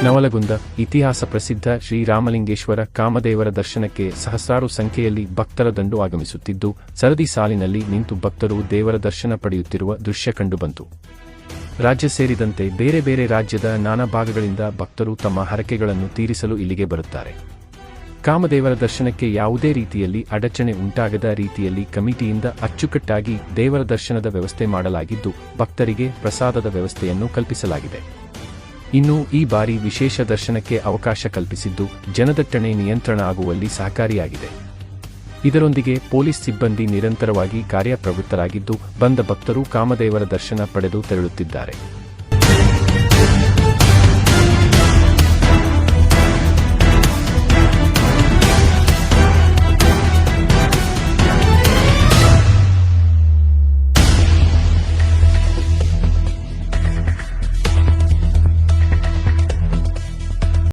ನವಲಗುಂದ ಇತಿಹಾಸ ಪ್ರಸಿದ್ಧ ಶ್ರೀರಾಮಲಿಂಗೇಶ್ವರ ಕಾಮದೇವರ ದರ್ಶನಕ್ಕೆ ಸಹಸ್ರಾರು ಸಂಖ್ಯೆಯಲ್ಲಿ ಭಕ್ತರ ದಂಡು ಆಗಮಿಸುತ್ತಿದ್ದು, ಸರದಿ ಸಾಲಿನಲ್ಲಿ ನಿಂತು ಭಕ್ತರು ದೇವರ ದರ್ಶನ ಪಡೆಯುತ್ತಿರುವ ದೃಶ್ಯ ಕಂಡುಬಂತು. ರಾಜ್ಯ ಸೇರಿದಂತೆ ಬೇರೆ ಬೇರೆ ರಾಜ್ಯದ ನಾನಾ ಭಾಗಗಳಿಂದ ಭಕ್ತರು ತಮ್ಮ ಹರಕೆಗಳನ್ನು ತೀರಿಸಲು ಇಲ್ಲಿಗೆ ಬರುತ್ತಾರೆ. ಕಾಮದೇವರ ದರ್ಶನಕ್ಕೆ ಯಾವುದೇ ರೀತಿಯಲ್ಲಿ ಅಡಚಣೆ ಉಂಟಾಗದ ರೀತಿಯಲ್ಲಿ ಕಮಿಟಿಯಿಂದ ಅಚ್ಚುಕಟ್ಟಾಗಿ ದೇವರ ದರ್ಶನದ ವ್ಯವಸ್ಥೆ ಮಾಡಲಾಗಿದ್ದು, ಭಕ್ತರಿಗೆ ಪ್ರಸಾದದ ವ್ಯವಸ್ಥೆಯನ್ನು ಕಲ್ಪಿಸಲಾಗಿದೆ. ಇನ್ನು ಈ ಬಾರಿ ವಿಶೇಷ ದರ್ಶನಕ್ಕೆ ಅವಕಾಶ ಕಲ್ಪಿಸಿದ್ದು, ಜನದಟ್ಟಣೆ ನಿಯಂತ್ರಣ ಆಗುವಲ್ಲಿ ಸಹಕಾರಿಯಾಗಿದೆ. ಇದರೊಂದಿಗೆ ಪೊಲೀಸ್ ಸಿಬ್ಬಂದಿ ನಿರಂತರವಾಗಿ ಕಾರ್ಯಪ್ರವೃತ್ತರಾಗಿದ್ದು, ಬಂದ ಭಕ್ತರು ಕಾಮದೇವರ ದರ್ಶನ ಪಡೆದು ತೆರಳುತ್ತಿದ್ದಾರೆ.